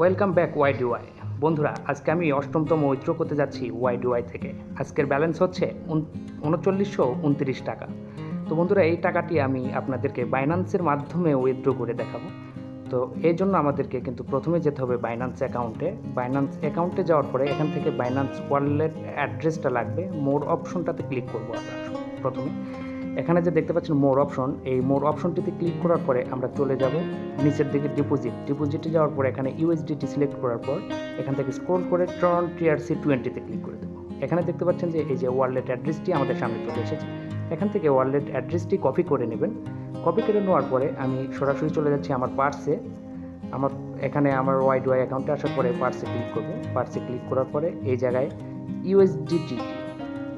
Welcome back ওয়াইডিওয়াই। বন্ধুরা, আজকে আমি অষ্টমতম উইথড্র করতে যাচ্ছি ওয়াইডিওয়াই থেকে। আজকের ব্যালেন্স হচ্ছে 3929 টাকা। তো বন্ধুরা, এই টাকাটি আমি আপনাদেরকে বাইন্যান্সের মাধ্যমে উইথড্র করে দেখাবো। তো এই জন্য আমাদেরকে কিন্তু প্রথমে যেতে হবে বাইন্যান্স অ্যাকাউন্টে যাওয়ার পরে এখান থেকে বাইন্যান্স ওয়ালেট অ্যাড্রেসটা লাগবে। মোর অপশনটাতে ক্লিক করবো আমরা প্রথমে। এখানে যে দেখতে পাচ্ছেন মোর অপশন, এই মোর অপশনটিতে ক্লিক করার পরে আমরা চলে যাব নিচের দিকে ডিপোজিটে যাওয়ার পরে এখানে ইউএসডিটি সিলেক্ট করার পর এখান থেকে স্ক্রল করে ট্রন TRC20 ক্লিক করে দেবো। এখানে দেখতে পাচ্ছেন যে এই যে ওয়ালেট অ্যাড্রেসটি আমাদের সামনে চলে এসেছে। এখান থেকে ওয়ালেট অ্যাড্রেসটি কপি করে নেবেন। কপি করে নেওয়ার পরে আমি সরাসরি চলে যাচ্ছি আমার পার্সে। এখানে আমার ওয়াইডিওয়াই অ্যাকাউন্টে আসার পরে পার্সে ক্লিক করবো। পার্সে ক্লিক করার পরে এই জায়গায়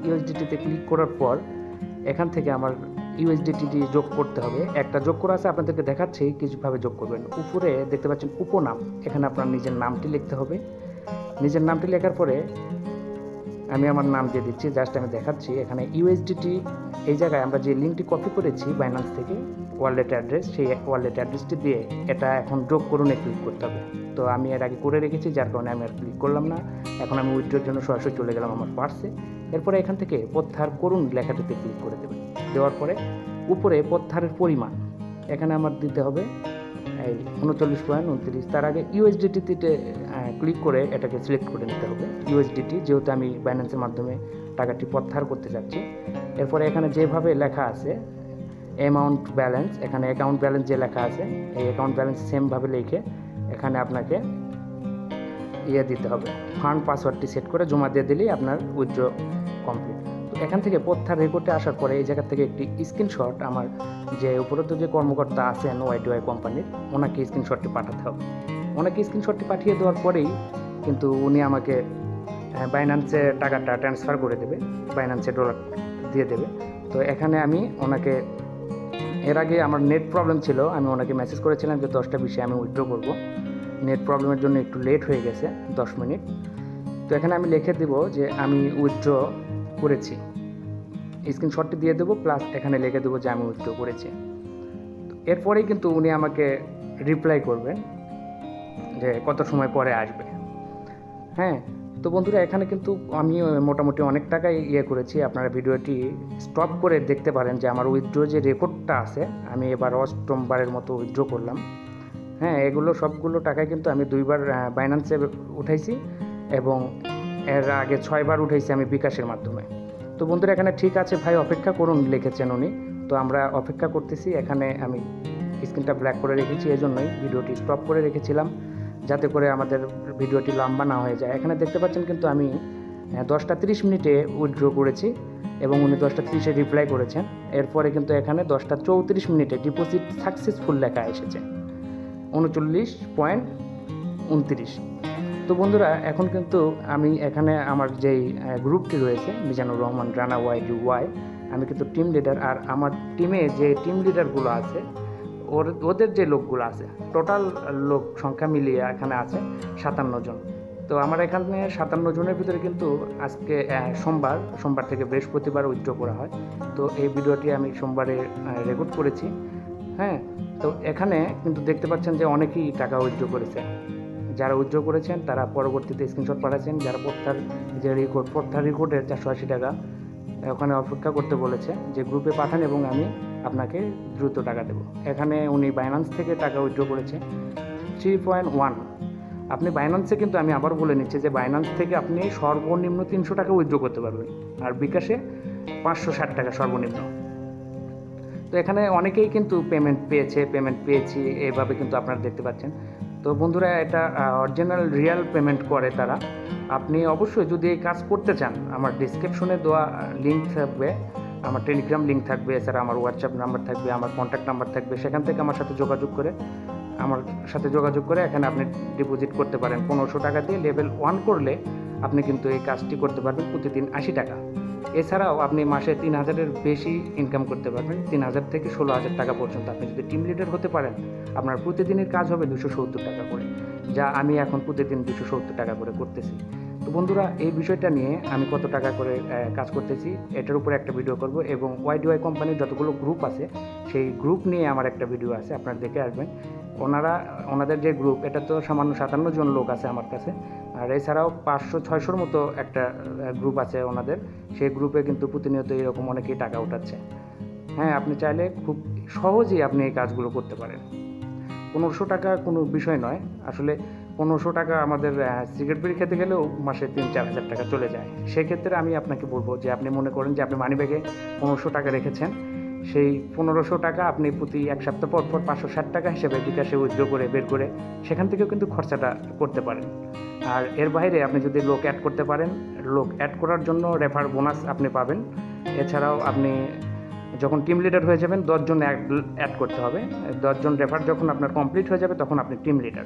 ইউএসডিটিতে ক্লিক করার পর এখান থেকে আমার ইউএসডিটি যোগ করতে হবে। একটা যোগ করা আছে, আপনাদেরকে দেখাচ্ছি কিছুভাবে যোগ করবেন। উপরে দেখতে পাচ্ছেন উপনাম, এখানে আপনার নিজের নামটি লিখতে হবে। নিজের নামটি লেখার পরে আমি আমার নাম দিয়ে দিচ্ছি, জাস্ট আমি দেখাচ্ছি। এখানে ইউএসডিটি এই জায়গায় আমরা যে লিঙ্কটি কপি করেছি বাইন্যান্স থেকে ওয়ালেট অ্যাড্রেস, সেই ওয়ালেট অ্যাড্রেসটি দিয়ে এটা এখন যোগ করুন ক্লিক করতে হবে। তো আমি এর আগে করে রেখেছি, যার কারণে আমি আর ক্লিক করলাম না। এখন আমি উইথড্রর জন্য সরাসরি চলে গেলাম আমার পার্সে। এরপরে এখান থেকে প্রত্যাহার করুন লেখাটিতে ক্লিক করে দেবেন। দেওয়ার পরে উপরে প্রত্যাহারের পরিমাণ এখানে আমার দিতে হবে এই 39.29। তার আগে ইউএসডিটিতে ক্লিক করে এটাকে সিলেক্ট করে নিতে হবে ইউএসডিটি, যেহেতু আমি বাইন্যান্সের মাধ্যমে টাকাটি প্রত্যাহার করতে যাচ্ছি। এরপরে এখানে যেভাবে লেখা আছে অ্যামাউন্ট ব্যালেন্স, এখানে অ্যাকাউন্ট ব্যালেন্স যে লেখা আছে এই অ্যাকাউন্ট ব্যালেন্স সেমভাবে লিখে এখানে আপনাকে দিতে হবে। ফান্ড পাসওয়ার্ডটি সেট করে জমা দিয়ে দিলেই আপনার উইথড্র কমপ্লিট। তো এখান থেকে প্রত্যাহার রেকর্ডে আসার পরে এই জায়গা থেকে একটি স্ক্রিনশট আমার যে উপরোক্ত যে কর্মকর্তা আছেন ওয়াইডিওয়াই কোম্পানির, ওনাকে স্ক্রিনশটটি পাঠাতে হবে। ওনাকে স্ক্রিনশটটি পাঠিয়ে দেওয়ার পরেই কিন্তু উনি আমাকে বাইন্যান্সে টাকাটা ট্রান্সফার করে দেবে, বাইন্যান্সে ডলার দিয়ে দেবে। তো এখানে আমি ওনাকে এর আগে আমার নেট প্রবলেম ছিল, আমি ওনাকে মেসেজ করেছিলাম যে 10টা 20-এ আমি উইথড্র করব। নেট প্রবলেমের জন্য একটু লেট হয়ে গেছে 10 মিনিট। তো এখানে আমি লিখে দেব যে আমি উইথড্র করেছি, স্ক্রিনশটটি দিয়ে দেবো, প্লাস এখানে লিখে দেবো যে আমি উইথড্র করেছি। এরপরেই কিন্তু উনি আমাকে রিপ্লাই করবেন যে কত সময় পরে আসবে। হ্যাঁ, তো বন্ধুরা, এখানে কিন্তু আমি মোটামুটি অনেক টাকাই করেছি। আপনারা ভিডিওটি স্টপ করে দেখতে পারেন যে আমার উইথড্র যে রেকর্ডটা আছে, আমি এবার অষ্টমবারের মতো উইথড্র করলাম। হ্যাঁ, এগুলো সবগুলো টাকায় কিন্তু আমি 2বার বাইন্যান্সে উঠাইছি এবং এর আগে 6বার উঠাইছি আমি বিকাশের মাধ্যমে। তো বন্ধুরা, এখানে ঠিক আছে ভাই অপেক্ষা করুন লিখেছেন উনি। তো আমরা অপেক্ষা করতেছি। এখানে আমি স্ক্রিনটা ব্ল্যাক করে রেখেছি, এই জন্যই ভিডিওটি স্টপ করে রেখেছিলাম, যাতে করে আমাদের ভিডিওটি লম্বা না হয়ে যায়। এখানে দেখতে পাচ্ছেন কিন্তু আমি 10টা 30 উইথড্র করেছি এবং উনি 10টা 30-এ রিপ্লাই করেছেন। এরপরে কিন্তু এখানে 10টা 34 ডিপোজিট সাকসেসফুল লেখা এসেছে 39.29। তো বন্ধুরা, এখন কিন্তু আমি এখানে আমার যেই গ্রুপটি রয়েছে মিজানুর রহমান রানা ওয়াইডিওয়াই, আমি কিন্তু টিম লিডার। আর আমার টিমে যে টিম লিডারগুলো আছে ওদের যে লোকগুলো আছে, টোটাল লোক সংখ্যা মিলিয়ে এখানে আছে 57 জন। তো আমার এখানে 57 জনের ভিতরে কিন্তু আজকে সোমবার থেকে বৃহস্পতিবার উইথড্র করা হয়। তো এই ভিডিওটি আমি সোমবারে রেকর্ড করেছি। হ্যাঁ, তো এখানে কিন্তু দেখতে পাচ্ছেন যে অনেকেই টাকা উইথড্র করেছে। যারা উইথড্র করেছেন তারা পরবর্তীতে স্ক্রিনশট পাঠাচ্ছেন। যারা প্রত্যাহার রেকর্ডের 480 টাকা ওখানে অপেক্ষা করতে বলেছে যে গ্রুপে পাঠান এবং আমি আপনাকে দ্রুত টাকা দেবো। এখানে উনি বাইন্যান্স থেকে টাকা উইথড্র করেছে 3.1। আপনি বাইন্যান্সে কিন্তু আমি আবার বলে নিচ্ছি যে বাইন্যান্স থেকে আপনি সর্বনিম্ন 300 টাকা উইথড্র করতে পারবেন, আর বিকাশে 560 টাকা সর্বনিম্ন। তো এখানে অনেকেই কিন্তু পেমেন্ট পেয়েছি এইভাবে কিন্তু আপনারা দেখতে পাচ্ছেন। তো বন্ধুরা, এটা অরিজিনাল রিয়েল পেমেন্ট করে তারা। আপনি অবশ্যই যদি এই কাজ করতে চান, আমার ডিসক্রিপশনে দেওয়া লিঙ্ক থাকবে, আমার টেলিগ্রাম লিঙ্ক থাকবে, এছাড়া আমার হোয়াটসঅ্যাপ নাম্বার থাকবে, আমার কন্ট্যাক্ট নাম্বার থাকবে। সেখান থেকে আমার সাথে যোগাযোগ করে এখানে আপনি ডিপোজিট করতে পারেন। 1500 টাকা দিয়ে লেভেল 1 করলে আপনি কিন্তু এই কাজটি করতে পারবেন প্রতিদিন 80 টাকা। এছাড়াও আপনি মাসে 3000-এর বেশি ইনকাম করতে পারবেন, 3000 থেকে 16000 টাকা পর্যন্ত। আপনি যদি টিম লিডার হতে পারেন, আপনার প্রতিদিনের কাজ হবে 270 টাকা করে, যা আমি এখন প্রতিদিন 270 টাকা করে করতেছি। তো বন্ধুরা, এই বিষয়টা নিয়ে আমি কত টাকা করে কাজ করতেছি এটার উপরে একটা ভিডিও করব, এবং ওয়াইডিওয়াই কোম্পানির যতগুলো গ্রুপ আছে সেই গ্রুপ নিয়ে আমার একটা ভিডিও আছে, আপনারা দেখে আসবেন। ওনাদের যে গ্রুপ, এটা তো সামান্য 57 জন লোক আছে আমার কাছে, আর এছাড়াও 500-600-র মতো একটা গ্রুপ আছে ওনাদের। সেই গ্রুপে কিন্তু প্রতিনিয়ত এরকম অনেকেই টাকা উঠাচ্ছে। হ্যাঁ, আপনি চাইলে খুব সহজেই আপনি এই কাজগুলো করতে পারেন। 1500 টাকা কোনো বিষয় নয় আসলে। 1500 টাকা আমাদের সিগারেট বিড়ি খেতে গেলেও মাসে 3-4 হাজার টাকা চলে যায়। সেক্ষেত্রে আমি আপনাকে বলবো যে আপনি মনে করেন যে আপনি মানিব্যাগে 1500 টাকা রেখেছেন, সেই 1500 টাকা আপনি প্রতি এক সপ্তাহ পর পর 560 টাকা হিসেবে বিকাশে উইথড্র করে বের করে সেখান থেকেও কিন্তু খরচাটা করতে পারেন। আর এর বাইরে আপনি যদি লোক অ্যাড করতে পারেন, লোক অ্যাড করার জন্য রেফার বোনাস আপনি পাবেন। এছাড়াও আপনি যখন টিম লিডার হয়ে যাবেন 10 জন অ্যাড করতে হবে। 10 জন রেফার যখন আপনার কমপ্লিট হয়ে যাবে তখন আপনি টিম লিডার।